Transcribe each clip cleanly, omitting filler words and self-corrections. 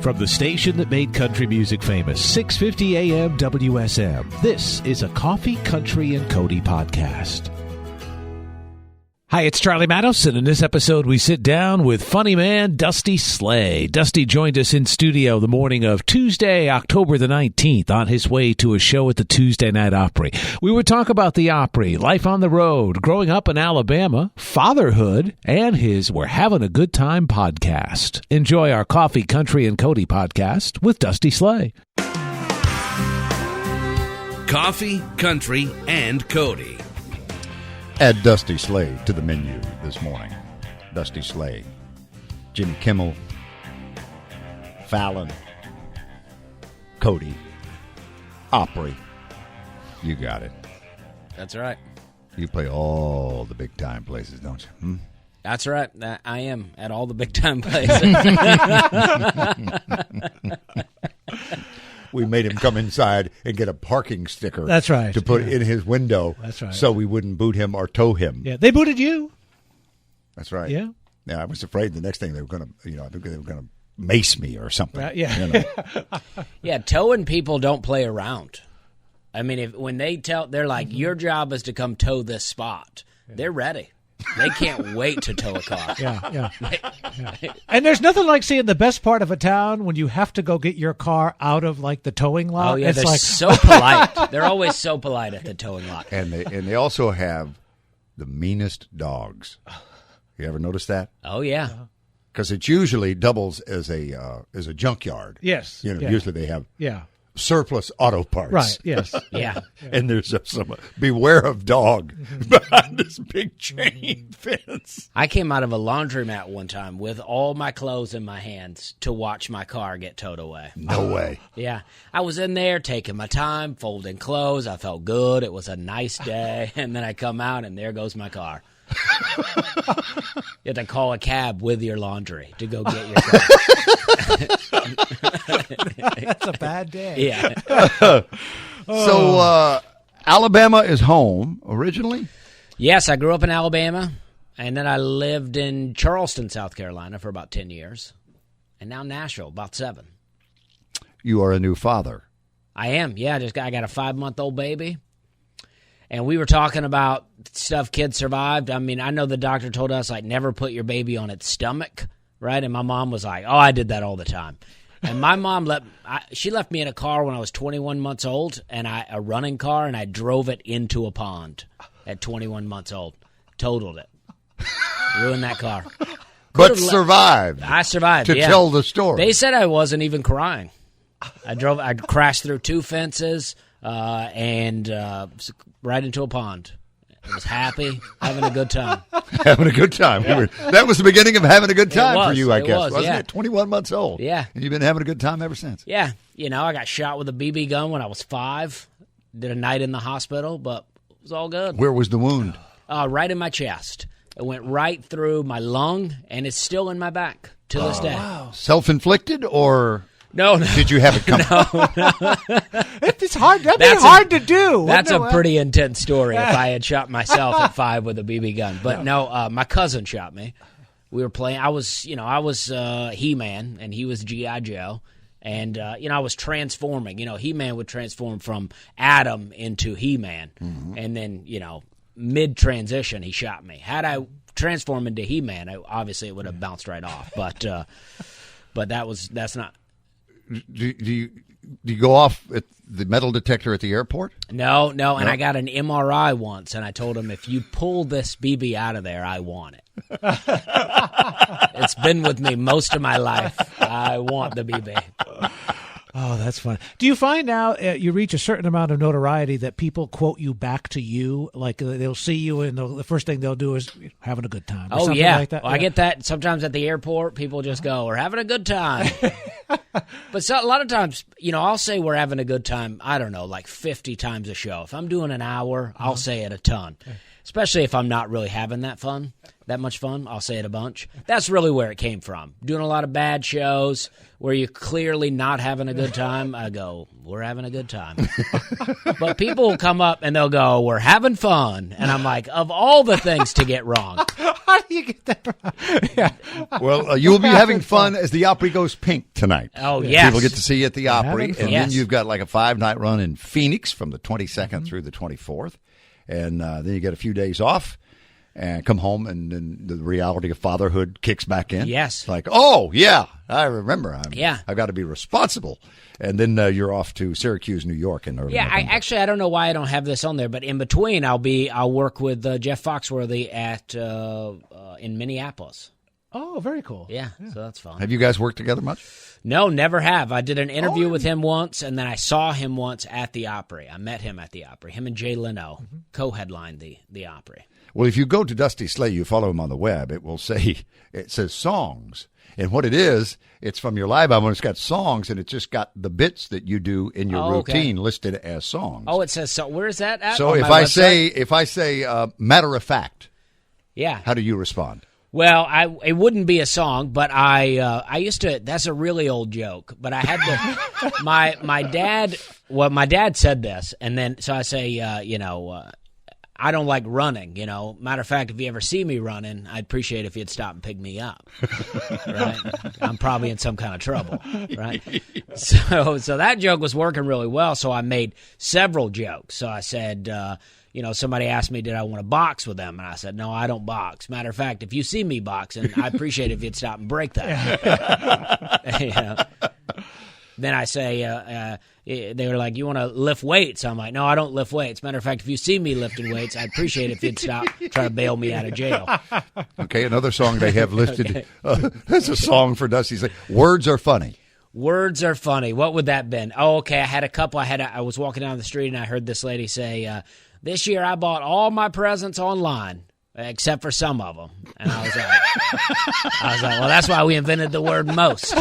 From the station that made country music famous, 650 AM WSM, this is a Coffee, Country, and Cody podcast. Hi, it's Charlie Matos, and in this episode we sit down with funny man Dusty Slay. Dusty joined us in studio the morning of Tuesday, October the 19th, on his way to a show at the Tuesday Night Opry. We would talk about the Opry, life on the road, growing up in Alabama, fatherhood, and his We're Having a Good Time podcast. Enjoy our Coffee, Country, and Cody podcast with Dusty Slay. Coffee, Country, and Cody. Add Dusty Slay to the menu this morning. Dusty Slay, Jimmy Kimmel, Fallon, Cody, Opry. You got it. That's right. You play all the big time places, don't you? That's right. I am at all the big time places. We made him come inside and get a parking sticker. That's right. To put in his window. That's right. So we wouldn't boot him or tow him. Yeah, they booted you. That's right. Yeah. Yeah, I was afraid the next thing they were going to, I think they were going to mace me or something. Right, yeah. You know? Yeah, towing people don't play around. I mean, when they they're like, your job is to come tow this spot. They're ready. They can't wait to tow a car. Yeah. And there's nothing like seeing the best part of a town when you have to go get your car out of like the towing lot. Oh yeah, it's they're like so polite. They're always so polite at the towing lot. And they also have the meanest dogs. You ever notice that? Oh yeah. Because it usually doubles as a junkyard. Yes. You know, yeah. usually they have Yeah. surplus auto parts. Right. Yes. Yeah. And there's some beware of dog behind this big chain fence. I came out of a laundromat one time with all my clothes in my hands to watch my car get towed away. No way. Yeah. I was in there taking my time, folding clothes. I felt good. It was a nice day. And then I come out, and there goes my car. You have to call a cab with your laundry to go get your car. That's a bad day. Yeah. So Alabama is home originally? Yes, I grew up in Alabama, and then I lived in Charleston, South Carolina for about 10 years, and now Nashville, about 7. You are a new father. I am, yeah. I got a 5-month-old baby, and we were talking about stuff kids survived. I mean, I know the doctor told us, like, never put your baby on its stomach, right? And my mom was like, oh, I did that all the time. And my mom she left me in a car when I was 21 months old, and a running car, and I drove it into a pond at 21 months old. Totaled it. Ruined that car. But survived. I survived, to tell the story. They said I wasn't even crying. I crashed through 2 fences and right into a pond. I was happy, having a good time. Having a good time. Yeah. That was the beginning of having a good time for you, I guess. Wasn't it? 21 months old. Yeah. And you've been having a good time ever since. Yeah. You know, I got shot with a BB gun when I was 5. Did a night in the hospital, but it was all good. Where was the wound? Right in my chest. It went right through my lung, and it's still in my back to this day. Wow. Self-inflicted, or No. did you have it come? It's hard. That'd be hard to do. That's a pretty intense story if I had shot myself at 5 with a BB gun. But no, my cousin shot me. We were playing. I was He-Man, and he was G.I. Joe. And, I was transforming. He-Man would transform from Adam into He-Man. Mm-hmm. And then, mid-transition, he shot me. Had I transformed into He-Man, obviously it would have bounced right off. But that's not. Do you go off at the metal detector at the airport? No, and I got an MRI once, and I told him, if you pull this BB out of there, I want it. It's been with me most of my life. I want the BB. Oh, that's fun. Do you find now you reach a certain amount of notoriety that people quote you back to you? Like they'll see you and the first thing they'll do is having a good time. Or something yeah. Like that? Well, I get that sometimes at the airport. People just go, we're having a good time. But a lot of times, I'll say we're having a good time, I don't know, like 50 times a show. If I'm doing an hour, I'll say it a ton. Especially if I'm not really having that much fun, I'll say it a bunch. That's really where it came from. Doing a lot of bad shows where you're clearly not having a good time, I go, we're having a good time. But people will come up and they'll go, we're having fun. And I'm like, of all the things to get wrong, How do you get that from? Yeah. Well, you will be having fun as the Opry goes pink tonight. Oh, yes. People get to see you at the Opry. And Yes. then you've got like a 5-night run in Phoenix from the 22nd through the 24th. And then you get a few days off and come home, and then the reality of fatherhood kicks back in. Yes. It's like, oh, yeah, I remember. Yeah. I've got to be responsible. And then you're off to Syracuse, New York in early Yeah, November. I don't know why I don't have this on there, but in between, I'll work with Jeff Foxworthy at in Minneapolis. Oh, very cool. Yeah, so that's fun. Have you guys worked together much? No, never have. I did an interview with him once, and then I saw him once at the Opry. I met him at the Opry. Him and Jay Leno co-headlined the Opry. Well, if you go to Dusty Slay, you follow him on the web, it says songs. And what it is, it's from your live album. It's got songs, and it's just got the bits that you do in your routine listed as songs. Oh, it says so. Where is that at? So on if my I website? say matter of fact, Yeah. how do you respond? Well, it wouldn't be a song, but I used to. That's a really old joke, but I had to. my dad. Well, my dad said this, and then so I say, I don't like running. Matter of fact, if you ever see me running, I'd appreciate if you'd stop and pick me up. Right? I'm probably in some kind of trouble. Right? So that joke was working really well. So I made several jokes. So I said. Somebody asked me, did I want to box with them? And I said, no, I don't box. Matter of fact, if you see me boxing, I appreciate it if you'd stop and break that. Then I say, they were like, you want to lift weights? I'm like, no, I don't lift weights. Matter of fact, if you see me lifting weights, I'd appreciate it if you'd stop trying to bail me out of jail. Okay, another song they have listed. That's a song for Dusty Slay. Words are funny. Words are funny. What would that have been? Oh, okay, I had a couple. I was walking down the street, and I heard this lady say, this year I bought all my presents online except for some of them. And I was like, well, that's why we invented the word most.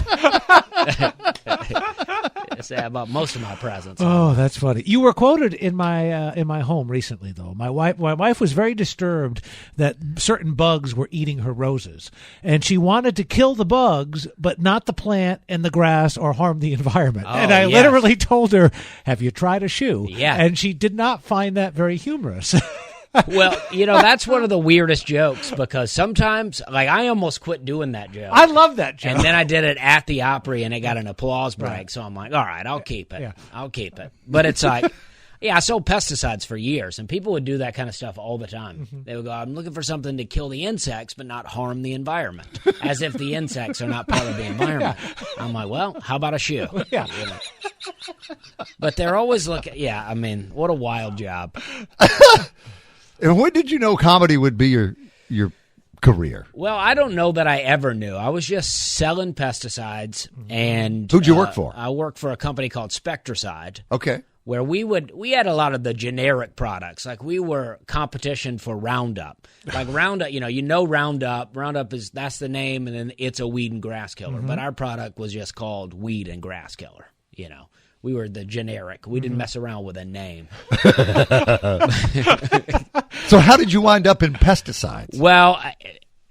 Say I bought most of my presents. Oh, that's funny. You were quoted in my home recently, though. My wife was very disturbed that certain bugs were eating her roses, and she wanted to kill the bugs, but not the plant and the grass or harm the environment. Oh, and I yes. literally told her, "Have you tried a shoe?" Yeah. And she did not find that very humorous. Well, that's one of the weirdest jokes because sometimes, I almost quit doing that joke. I love that joke. And then I did it at the Opry, and it got an applause break. Right. So I'm like, all right, I'll keep it. Yeah. I'll keep it. But it's like, I sold pesticides for years, and people would do that kind of stuff all the time. Mm-hmm. They would go, I'm looking for something to kill the insects but not harm the environment, as if the insects are not part of the environment. Yeah. I'm like, well, how about a shoe? Yeah. But they're always looking, what a wild job. And when did you know comedy would be your career? Well, I don't know that I ever knew. I was just selling pesticides. And who'd you work for? I worked for a company called Spectracide. Okay. Where we had a lot of the generic products. Like we were competition for Roundup. Like Roundup, Roundup. Roundup that's the name, and then it's a weed and grass killer. Mm-hmm. But our product was just called weed and grass killer, We were the generic. We didn't mess around with a name. So how did you wind up in pesticides? Well,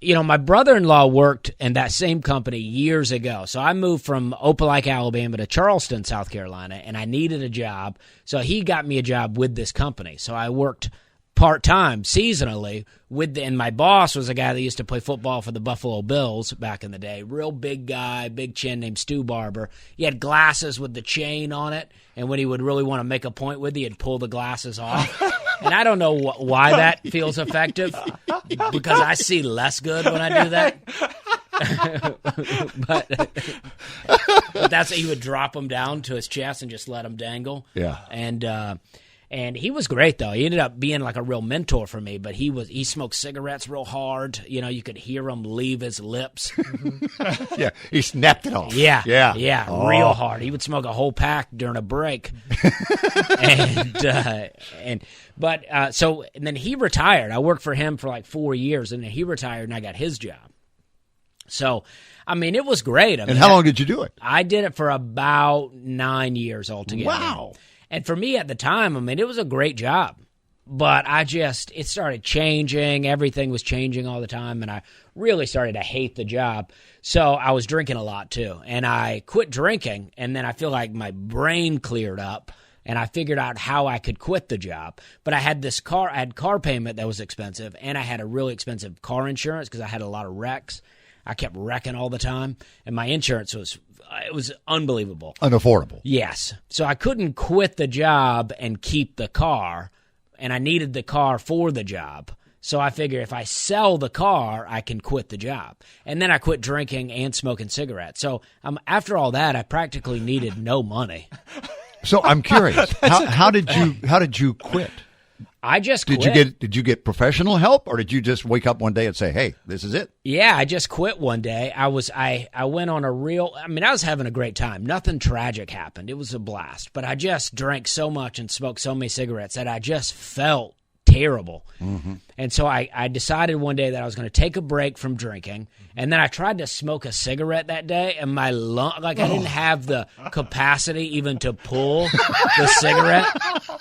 my brother-in-law worked in that same company years ago. So I moved from Opelika, Alabama to Charleston, South Carolina, and I needed a job. So he got me a job with this company. So I worked part-time, seasonally, and my boss was a guy that used to play football for the Buffalo Bills back in the day. Real big guy, big chin, named Stu Barber. He had glasses with the chain on it, and when he would really want to make a point with you, he'd pull the glasses off. And I don't know why that feels effective, because I see less good when I do that. but that's he would drop them down to his chest and just let them dangle. Yeah. And he was great, though. He ended up being like a real mentor for me, but he smoked cigarettes real hard. You could hear him leave his lips. Yeah, he snapped it off. Yeah. Oh. Real hard. He would smoke a whole pack during a break. And then he retired. I worked for him for like 4 years, and then he retired, and I got his job. So, it was great. And how long did you do it? I did it for about 9 years altogether. Wow. And for me at the time, it was a great job. But it started changing. Everything was changing all the time, and I really started to hate the job. So I was drinking a lot, too. And I quit drinking, and then I feel like my brain cleared up. and I figured out how I could quit the job. But I had car payment that was expensive, and I had a really expensive car insurance because I had a lot of wrecks. I kept wrecking all the time, and my insurance was unbelievable. Unaffordable. Yes. So I couldn't quit the job and keep the car, and I needed the car for the job. So I figure if I sell the car, I can quit the job. And then I quit drinking and smoking cigarettes. So after all that, I practically needed no money. So I'm curious, how did you quit? I just quit. Did you get professional help, or did you just wake up one day and say, "Hey, this is it"? Yeah, I just quit one day. I went on I was having a great time. Nothing tragic happened. It was a blast. But I just drank so much and smoked so many cigarettes that I just felt terrible. Mm-hmm. And so I decided one day that I was going to take a break from drinking, and then I tried to smoke a cigarette that day, and my I didn't have the capacity even to pull the cigarette.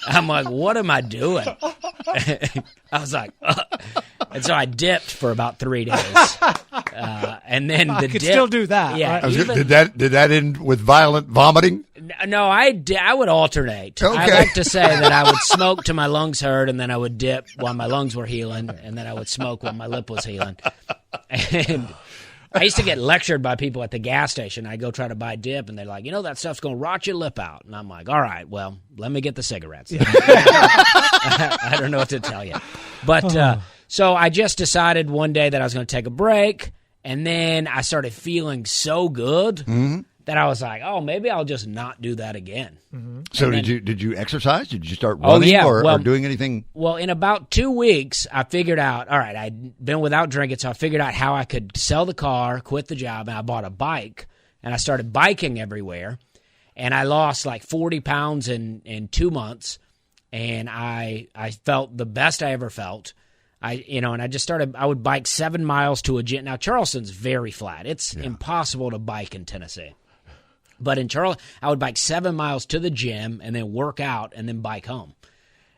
I'm like, what am I doing? I was like, and so I dipped for about 3 days, and then I could still do that. Yeah, right? Did that end with violent vomiting? No, I would alternate. Okay. I like to say that I would smoke till my lungs hurt, and then I would dip while my lungs were healing, and then I would smoke while my lip was healing. And I used to get lectured by people at the gas station. I go try to buy dip, and they're like, that stuff's going to rot your lip out. And I'm like, all right, well, let me get the cigarettes. I don't know what to tell you. But so I just decided one day that I was going to take a break, and then I started feeling so good that I was like, oh, maybe I'll just not do that again. Mm-hmm. So did you exercise? Did you start running or doing anything? Well, in about 2 weeks, I figured out, all right, I'd been without drinking, so I figured out how I could sell the car, quit the job, and I bought a bike, and I started biking everywhere, and I lost like 40 pounds in 2 months, and I felt the best I ever felt. And I just started, I would bike 7 miles to a gym. Now, Charleston's very flat. It's impossible to bike in Tennessee. But in Charleston, I would bike 7 miles to the gym and then work out and then bike home.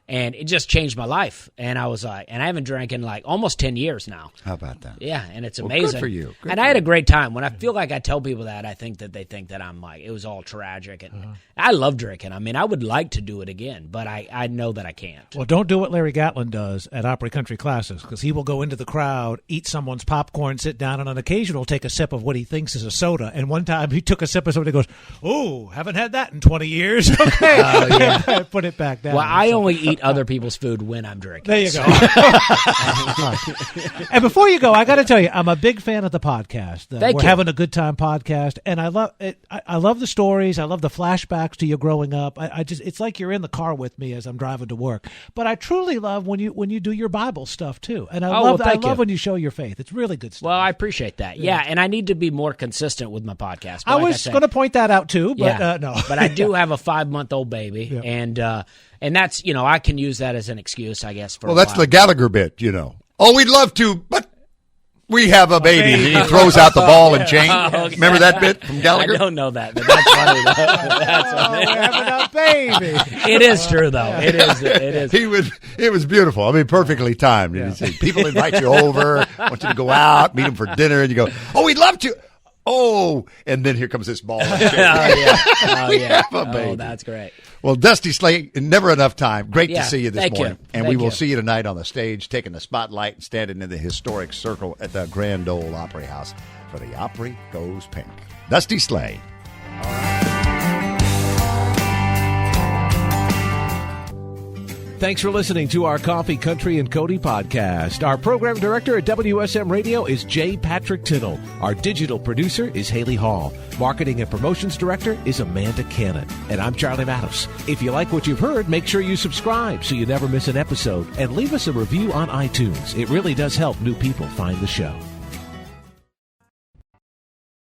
And it just changed my life. And I was like, and I haven't drank in like almost 10 years now. How about that? Yeah, and it's amazing. Good for you. And I had a great time. When I feel like I tell people that, I think that they think that I'm like, it was all tragic. And I love drinking. I mean, I would like to do it again, but I know that I can't. Well, don't do what Larry Gatlin does at Opry Country Classics, because he will go into the crowd, eat someone's popcorn, sit down, and on occasion will take a sip of what he thinks is a soda. And one time he took a sip of something and goes, oh, haven't had that in 20 years. Okay. Oh, yeah. Put it back down. Well, I only eat other people's food when I'm drinking. There you go. And before you go, I got to tell you, I'm a big fan of the podcast. We're having a good time podcast, and I love it. I love the stories. I love the flashbacks to you growing up. It's like you're in the car with me as I'm driving to work. But I truly love when you do your Bible stuff too, and I love when you show your faith. It's really good stuff. Well, I appreciate that. Yeah, and I need to be more consistent with my podcast. I was going to point that out too, but no. But I do have a 5-month-old baby, and that's, I can use that as an excuse, I guess. That's the Gallagher bit, Oh, we'd love to, but we have a baby. And he throws out the ball and chain. Okay. Remember that bit from Gallagher? I don't know that, but that's funny. That's funny. We're having a baby. It is true, though. It is. It was beautiful. I mean, perfectly timed. Yeah. You see, people invite you over, want you to go out, meet them for dinner, and you go, oh, we'd love to. Oh, and then here comes this ball. And chain. We have a baby. Oh, that's great. Well, Dusty Slay, never enough time. Great to see you this morning. And we will see you tonight on the stage, taking the spotlight and standing in the historic circle at the Grand Ole Opry House for the Opry Goes Pink. Dusty Slay. Thanks for listening to our Coffee, Country, and Cody podcast. Our program director at WSM Radio is J. Patrick Tittle. Our digital producer is Haley Hall. Marketing and promotions director is Amanda Cannon. And I'm Charlie Matos. If you like what you've heard, make sure you subscribe so you never miss an episode. And leave us a review on iTunes. It really does help new people find the show.